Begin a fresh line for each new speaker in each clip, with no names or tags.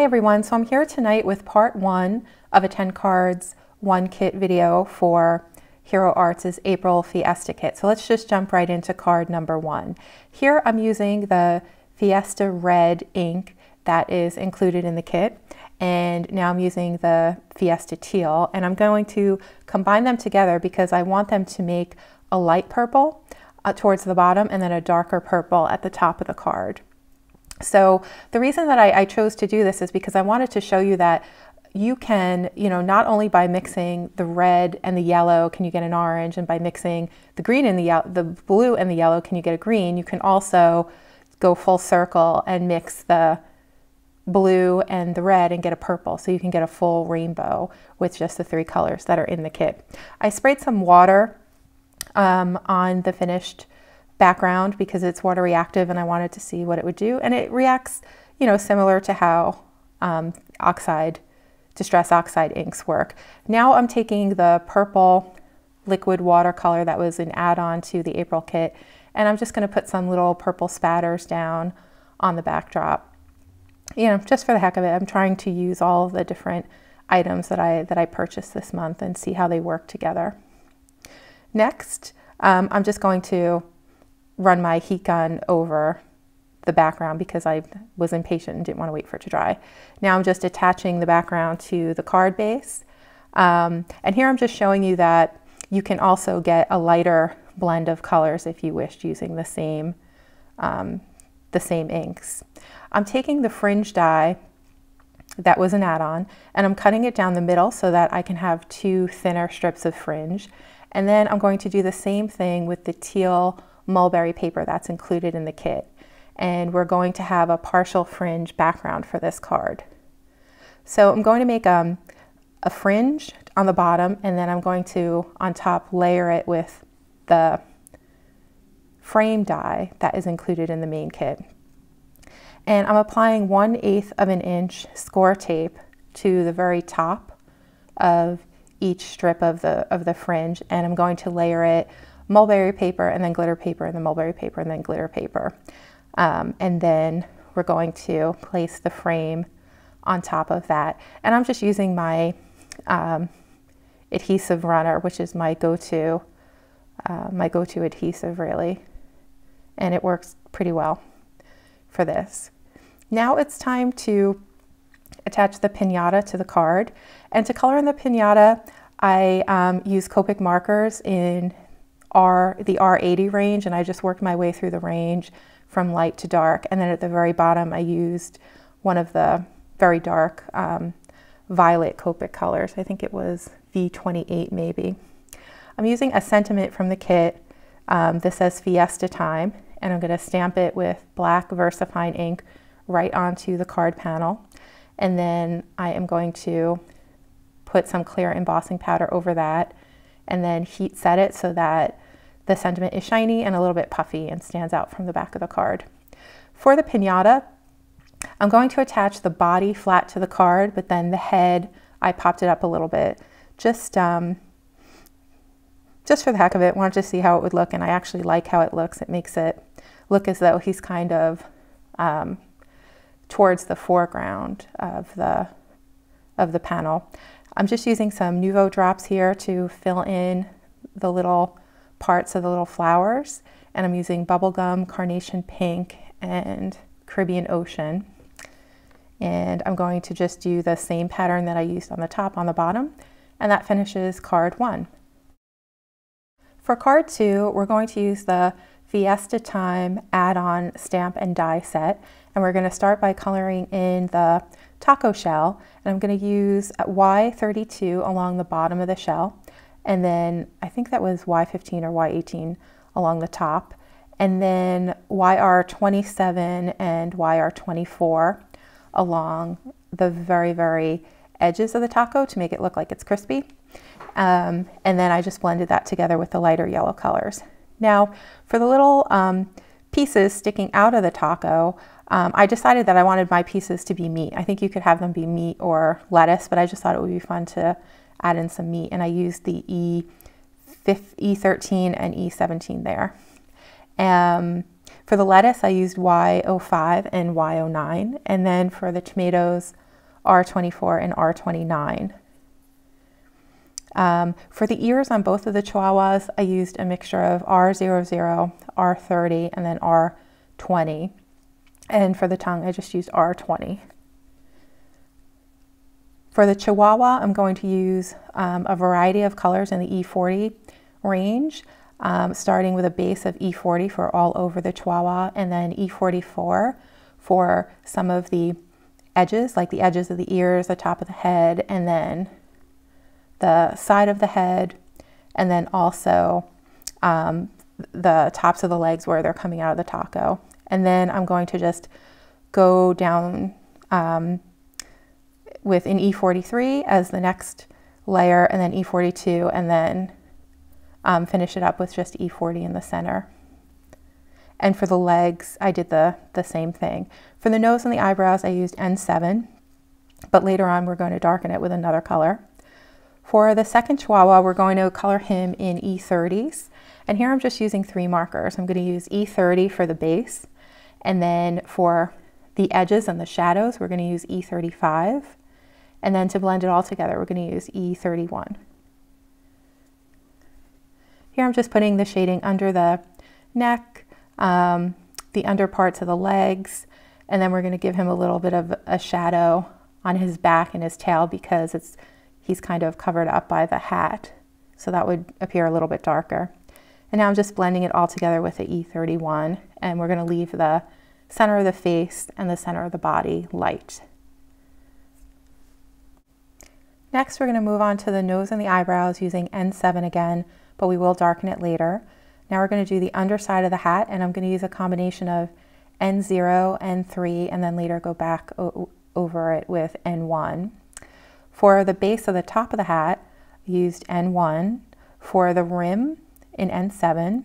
Hi everyone, so I'm here tonight with part 1 of a 10 cards, 1 kit video for Hero Arts' April Fiesta kit. So let's just jump right into card number 1. Here I'm using the Fiesta red ink that is included in the kit, and now I'm using the Fiesta teal, and I'm going to combine them together because I want them to make a light purple towards the bottom and then a darker purple at the top of the card. So the reason that I chose to do this is because I wanted to show you that you can, not only by mixing the red and the yellow can you get an orange, and by mixing the green and the blue and the yellow can you get a green. You can also go full circle and mix the blue and the red and get a purple, so you can get a full rainbow with just the 3 colors that are in the kit. I sprayed some water on the finished background because it's water reactive and I wanted to see what it would do, and it reacts similar to how distress oxide inks work. Now I'm taking the purple liquid watercolor that was an add-on to the April kit, and I'm just going to put some little purple spatters down on the backdrop, just for the heck of it. I'm trying to use all of the different items that I purchased this month and see how they work together. Next, I'm just going to run my heat gun over the background because I was impatient and didn't want to wait for it to dry. Now I'm just attaching the background to the card base. And here I'm just showing you that you can also get a lighter blend of colors if you wished, using the same inks. I'm taking the fringe die that was an add-on, and I'm cutting it down the middle so that I can have 2 thinner strips of fringe. And then I'm going to do the same thing with the teal mulberry paper that's included in the kit, and we're going to have a partial fringe background for this card. So I'm going to make a fringe on the bottom, and then I'm going to on top layer it with the frame die that is included in the main kit, and I'm applying 1/8 of an inch score tape to the very top of each strip of the fringe, and I'm going to layer it mulberry paper and then glitter paper and then mulberry paper and then glitter paper. And then we're going to place the frame on top of that. And I'm just using my adhesive runner, which is my go-to adhesive really. And it works pretty well for this. Now it's time to attach the piñata to the card. And to color in the piñata, I use Copic markers in the R80 range, and I just worked my way through the range from light to dark. And then at the very bottom I used one of the very dark violet Copic colors. I think it was V28 maybe. I'm using a sentiment from the kit. This says Fiesta Time, and I'm going to stamp it with black VersaFine ink right onto the card panel. And then I am going to put some clear embossing powder over that, and then heat set it so that the sentiment is shiny and a little bit puffy and stands out from the back of the card. For the piñata, I'm going to attach the body flat to the card, but then the head, I popped it up a little bit, just for the heck of it. Wanted to see how it would look, and I actually like how it looks. It makes it look as though he's kind of towards the foreground of the panel. I'm just using some Nouveau drops here to fill in the little parts of the little flowers, and I'm using bubblegum, carnation pink, and Caribbean Ocean. And I'm going to just do the same pattern that I used on the top on the bottom, and that finishes card 1. For card 2, we're going to use the Fiesta Time add-on stamp and die set, and we're going to start by coloring in the taco shell, and I'm going to use Y32 along the bottom of the shell, and then I think that was Y15 or Y18 along the top, and then YR27 and YR24 along the very, very edges of the taco to make it look like it's crispy. And then I just blended that together with the lighter yellow colors. Now for the little pieces sticking out of the taco, I decided that I wanted my pieces to be meat. I think you could have them be meat or lettuce, but I just thought it would be fun to add in some meat, and I used the E13 and E17 there. For the lettuce, I used Y05 and Y09, and then for the tomatoes, R24 and R29. For the ears on both of the Chihuahuas, I used a mixture of R00, R30, and then R20. And for the tongue, I just used R20. For the Chihuahua, I'm going to use a variety of colors in the E40 range, starting with a base of E40 for all over the Chihuahua, and then E44 for some of the edges, like the edges of the ears, the top of the head, and then the side of the head, and then also the tops of the legs where they're coming out of the taco. And then I'm going to just go down with an E43 as the next layer, and then E42, and then finish it up with just E40 in the center. And for the legs, I did the same thing. For the nose and the eyebrows, I used N7, but later on we're going to darken it with another color. For the second Chihuahua, we're going to color him in E30s. And here I'm just using 3 markers. I'm going to use E30 for the base, and then for the edges and the shadows, we're going to use E35. And then to blend it all together, we're going to use E31. Here I'm just putting the shading under the neck, the under parts of the legs, and then we're going to give him a little bit of a shadow on his back and his tail because he's kind of covered up by the hat, so that would appear a little bit darker. And now I'm just blending it all together with the E31, and we're going to leave the center of the face and the center of the body light. Next, we're going to move on to the nose and the eyebrows using N7 again, but we will darken it later. Now we're going to do the underside of the hat, and I'm going to use a combination of N0, N3, and then later go back over it with N1. For the base of the top of the hat, I used N1. For the rim, in N7,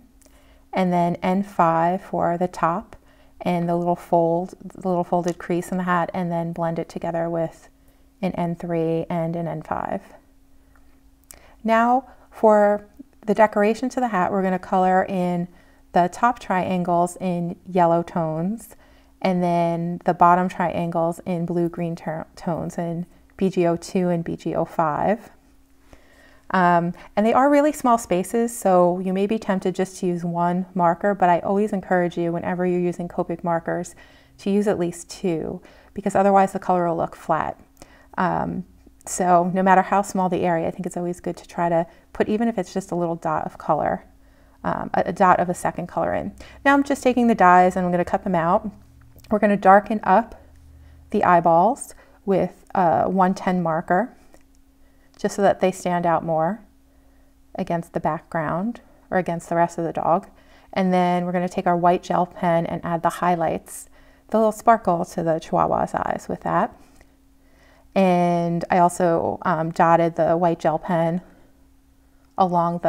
and then N5 for the top and the little folded crease in the hat, and then blend it together with an N3 and an N5. Now for the decoration to the hat, we're going to color in the top triangles in yellow tones, and then the bottom triangles in blue-green tones in BG02 and BG05. And they are really small spaces, so you may be tempted just to use 1 marker, but I always encourage you, whenever you're using Copic markers, to use at least 2, because otherwise the color will look flat. So no matter how small the area, I think it's always good to try to put, even if it's just a little dot of color, a dot of a second color in. Now I'm just taking the dies and I'm going to cut them out. We're going to darken up the eyeballs with a 110 marker, just so that they stand out more against the background or against the rest of the dog. And then we're going to take our white gel pen and add the highlights, the little sparkle to the Chihuahua's eyes with that. And I also dotted the white gel pen along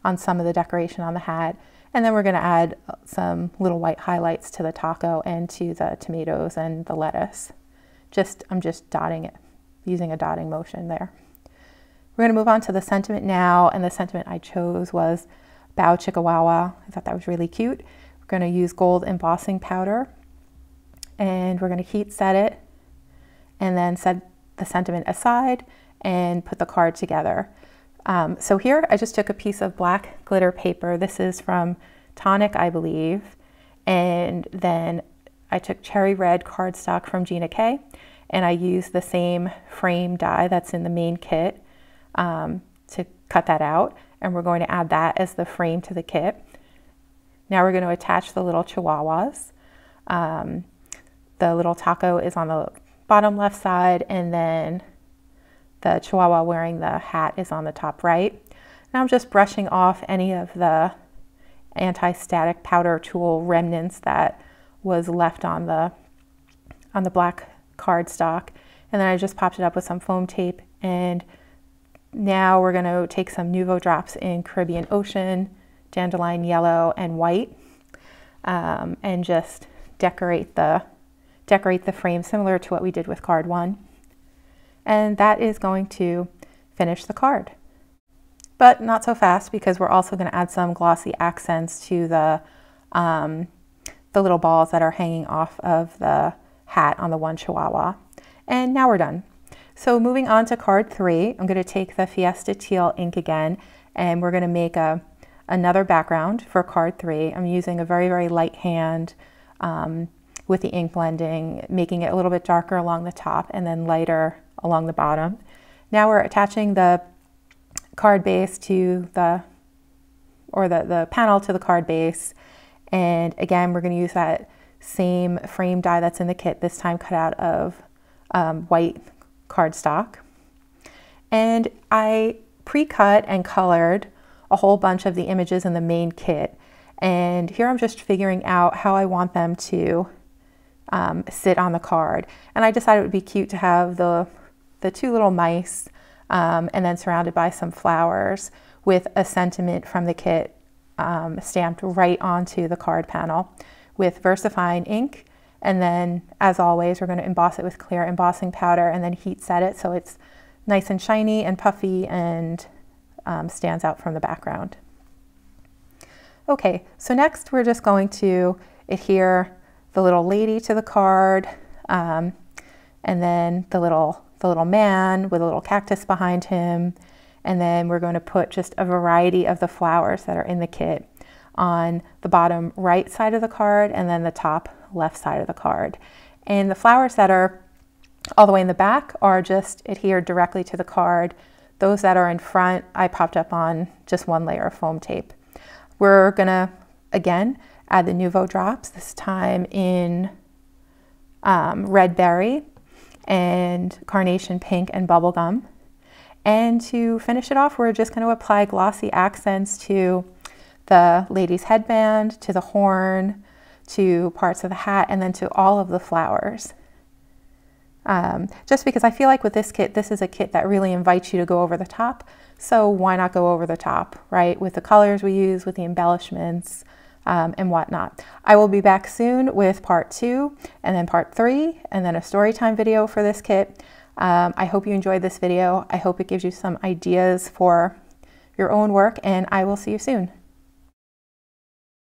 on some of the decoration on the hat. And then we're going to add some little white highlights to the taco and to the tomatoes and the lettuce. I'm just dotting it, using a dotting motion there. We're going to move on to the sentiment now, and the sentiment I chose was Bow Chickawawa. I thought that was really cute. We're going to use gold embossing powder, and we're going to heat set it, and then set the sentiment aside and put the card together. So here I just took a piece of black glitter paper. This is from Tonic, I believe, and then I took cherry red cardstock from c&ct, and I used the same frame die that's in the main kit to cut that out, and we're going to add that as the frame to the kit. Now we're going to attach the little Chihuahuas. The little taco is on the bottom left side, and then the Chihuahua wearing the hat is on the top right. Now I'm just brushing off any of the anti-static powder tool remnants that was left on the black cardstock, and then I just popped it up with some foam tape. And now we're going to take some Nuvo drops in Caribbean Ocean, dandelion yellow, and white, and just decorate the frame similar to what we did with card 1. And that is going to finish the card. But not so fast, because we're also going to add some glossy accents to the little balls that are hanging off of the hat on the one Chihuahua. And now we're done. So moving on to card 3, I'm going to take the Fiesta Teal ink again, and we're going to make another background for card 3. I'm using a very, very light hand with the ink blending, making it a little bit darker along the top and then lighter along the bottom. Now we're attaching the card base to the panel to the card base. And again, we're going to use that same frame die that's in the kit, this time cut out of white cardstock. And I pre-cut and colored a whole bunch of the images in the main kit. And here I'm just figuring out how I want them to sit on the card. And I decided it would be cute to have the 2 little mice and then surrounded by some flowers with a sentiment from the kit stamped right onto the card panel with VersaFine ink. And then, as always, we're going to emboss it with clear embossing powder and then heat set it so it's nice and shiny and puffy and stands out from the background. Okay, so next we're just going to adhere the little lady to the card, and then the little man with a little cactus behind him, and then we're going to put just a variety of the flowers that are in the kit on the bottom right side of the card and then the top left side of the card. And the flowers that are all the way in the back are just adhered directly to the card. Those that are in front, I popped up on just 1 layer of foam tape. We're gonna, again, add the Nuvo drops, this time in red berry and carnation pink and bubblegum. And to finish it off, we're just going to apply glossy accents to the lady's headband, to the horn, to parts of the hat, and then to all of the flowers. Just because I feel like with this kit, this is a kit that really invites you to go over the top. So why not go over the top, right? With the colors we use, with the embellishments, and whatnot. I will be back soon with part 2 and then part 3 and then a story time video for this kit. I hope you enjoyed this video. I hope it gives you some ideas for your own work, and I will see you soon.